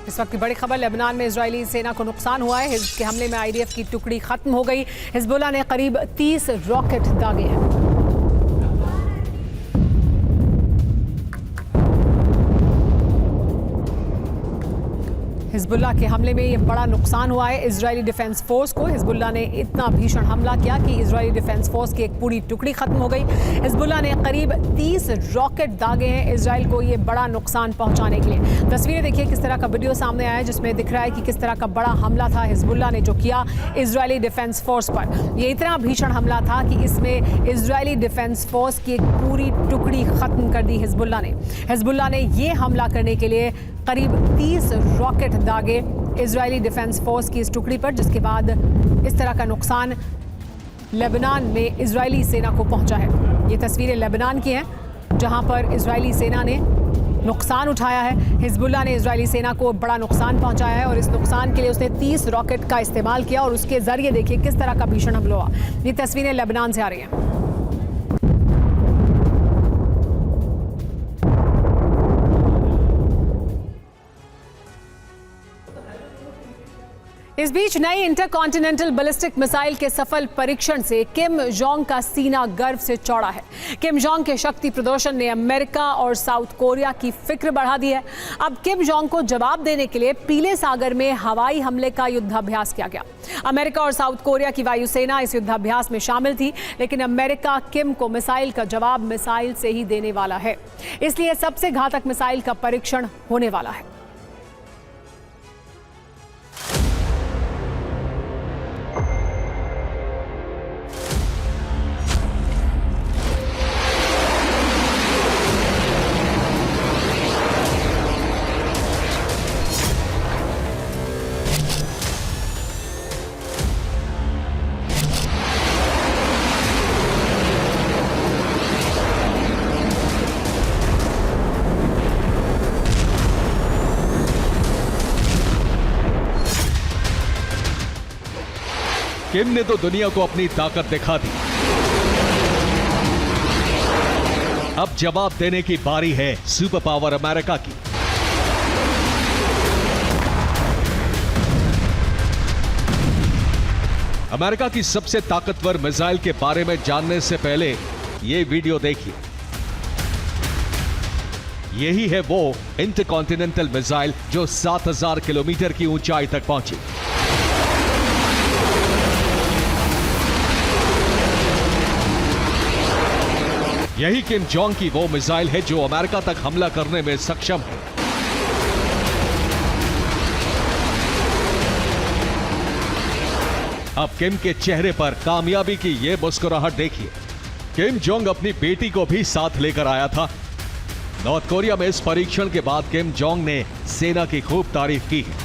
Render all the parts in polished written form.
इस वक्त की बड़ी खबर, लेबनान में इजरायली सेना को नुकसान हुआ है। हिज़्ब के हमले में आईडीएफ की टुकड़ी खत्म हो गई। हिजबुल्लाह ने करीब 30 रॉकेट दागे हैं। हिजबुल्लाह के हमले में ये बड़ा नुकसान हुआ है इजरायली डिफेंस फोर्स को। हिजबुल्लाह ने इतना भीषण हमला किया कि इजरायली डिफेंस फोर्स की एक पूरी टुकड़ी खत्म हो गई। हिजबुल्लाह ने करीब 30 रॉकेट दागे हैं इजराइल को ये बड़ा नुकसान पहुंचाने के लिए। तस्वीरें देखिए, किस तरह का वीडियो सामने आया है जिसमें दिख रहा है कि किस तरह का बड़ा हमला था हिजबुल्लाह ने जो किया इजरायली डिफेंस फोर्स पर। ये इतना भीषण हमला था कि इसमें इजरायली डिफेंस फोर्स की एक पूरी टुकड़ी खत्म कर दी हिजबुल्लाह ने। हिजबुल्लाह ने ये हमला करने के लिए करीब 30 रॉकेट दागे इजरायली डिफेंस फोर्स की इस टुकड़ी पर, जिसके बाद इस तरह का नुकसान लेबनान में इजरायली सेना को पहुंचा है। ये तस्वीरें लेबनान की हैं जहां पर इजरायली सेना ने नुकसान उठाया है। हिजबुल्लाह ने इजरायली सेना को बड़ा नुकसान पहुंचाया है और इस नुकसान के लिए उसने 30 रॉकेट का इस्तेमाल किया और उसके जरिए देखिए किस तरह का भीषण हमला हुआ। ये तस्वीरें लेबनान से आ रही हैं। इस बीच नई इंटरकॉन्टिनेंटल बैलिस्टिक मिसाइल के सफल परीक्षण से किम जोंग का सीना गर्व से चौड़ा है। किम जोंग के शक्ति प्रदर्शन ने अमेरिका और साउथ कोरिया की फिक्र बढ़ा दी है। अब किम जोंग को जवाब देने के लिए पीले सागर में हवाई हमले का युद्धाभ्यास किया गया। अमेरिका और साउथ कोरिया की वायुसेना इस युद्धाभ्यास में शामिल थी, लेकिन अमेरिका किम को मिसाइल का जवाब मिसाइल से ही देने वाला है, इसलिए सबसे घातक मिसाइल का परीक्षण होने वाला है। किम ने तो दुनिया को अपनी ताकत दिखा दी। अब जवाब देने की बारी है सुपर पावर अमेरिका की। अमेरिका की सबसे ताकतवर मिसाइल के बारे में जानने से पहले यह वीडियो देखिए। यही है वो इंटरकॉन्टिनेंटल मिसाइल जो 7000 किलोमीटर की ऊंचाई तक पहुंची। यही किम जोंग की वो मिसाइल है जो अमेरिका तक हमला करने में सक्षम है। अब किम के चेहरे पर कामयाबी की ये मुस्कुराहट देखिए। किम जोंग अपनी बेटी को भी साथ लेकर आया था। नॉर्थ कोरिया में इस परीक्षण के बाद किम जोंग ने सेना की खूब तारीफ की है।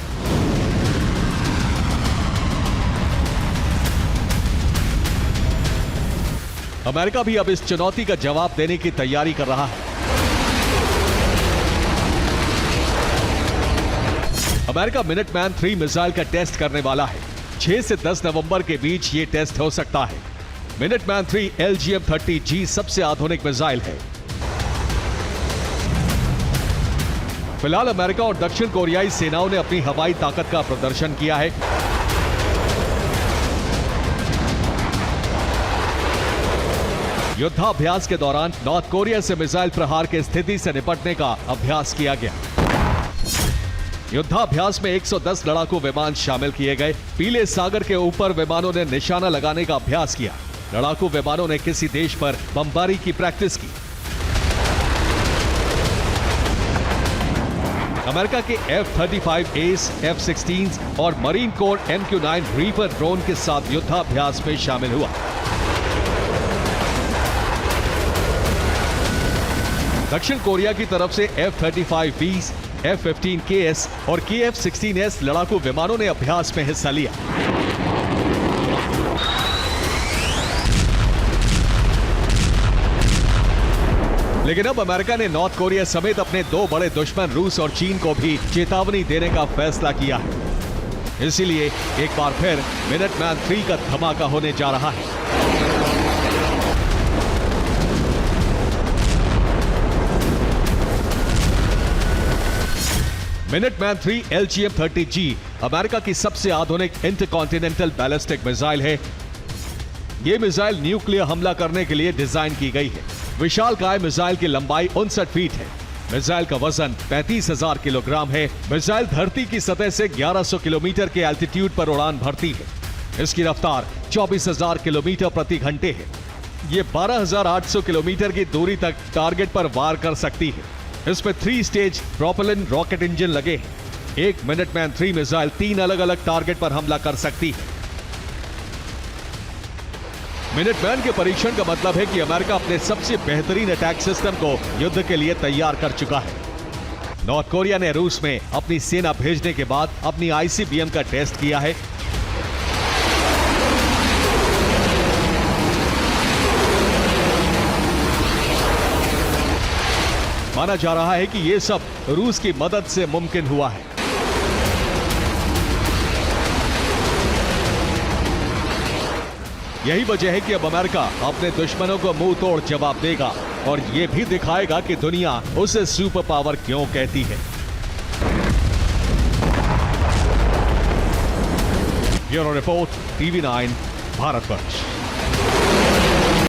अमेरिका भी अब इस चुनौती का जवाब देने की तैयारी कर रहा है। अमेरिका मिनटमैन 3 मिसाइल का टेस्ट करने वाला है। 6 से 10 नवंबर के बीच यह टेस्ट हो सकता है। मिनटमैन 3 LGM-30G सबसे आधुनिक मिसाइल है। फिलहाल अमेरिका और दक्षिण कोरियाई सेनाओं ने अपनी हवाई ताकत का प्रदर्शन किया है। युद्धाभ्यास के दौरान नॉर्थ कोरिया से मिसाइल प्रहार की स्थिति से निपटने का अभ्यास किया गया। युद्धाभ्यास में 110 लड़ाकू विमान शामिल किए गए। पीले सागर के ऊपर विमानों ने निशाना लगाने का अभ्यास किया। लड़ाकू विमानों ने किसी देश पर बमबारी की प्रैक्टिस की। अमेरिका के F-35 एस, F-16 और marine core MQ-9 reaper drone के साथ युद्धाभ्यास में शामिल हुआ। दक्षिण कोरिया की तरफ से F-35B, F-15KS और KF-16S लड़ाकू विमानों ने अभ्यास में हिस्सा लिया। लेकिन अब अमेरिका ने नॉर्थ कोरिया समेत अपने 2 बड़े दुश्मन रूस और चीन को भी चेतावनी देने का फैसला किया है। इसीलिए एक बार फिर मिनटमैन 3 का धमाका होने जा रहा है। मिनटमैन 3 LGM-30G अमेरिका की सबसे आधुनिक इंटरकॉन्टिनेंटल बैलिस्टिक मिसाइल है। यह मिसाइल न्यूक्लियर हमला करने के लिए डिजाइन की गई है। विशालकाय मिसाइल की लंबाई 59 फीट है। मिसाइल का वजन 35,000 किलोग्राम है। मिसाइल धरती की सतह से 1100 किलोमीटर के एल्टीट्यूड पर उड़ान भरती है। इसकी रफ्तार 24,000 किलोमीटर प्रति घंटे है। ये 12,800 किलोमीटर की दूरी तक टारगेट पर वार कर सकती है। इसमें 3 स्टेज प्रोपेलेंट रॉकेट इंजन लगे हैं। एक मिनटमैन 3 मिसाइल 3 अलग अलग टारगेट पर हमला कर सकती है। मिनटमैन के परीक्षण का मतलब है कि अमेरिका अपने सबसे बेहतरीन अटैक सिस्टम को युद्ध के लिए तैयार कर चुका है। नॉर्थ कोरिया ने रूस में अपनी सेना भेजने के बाद अपनी ICBM का टेस्ट किया है। माना जा रहा है कि यह सब रूस की मदद से मुमकिन हुआ है। यही वजह है कि अब अमेरिका अपने दुश्मनों को मुंह तोड़ जवाब देगा और यह भी दिखाएगा कि दुनिया उसे सुपर पावर क्यों कहती है। Bureau report, TV9, Bharatvarsh.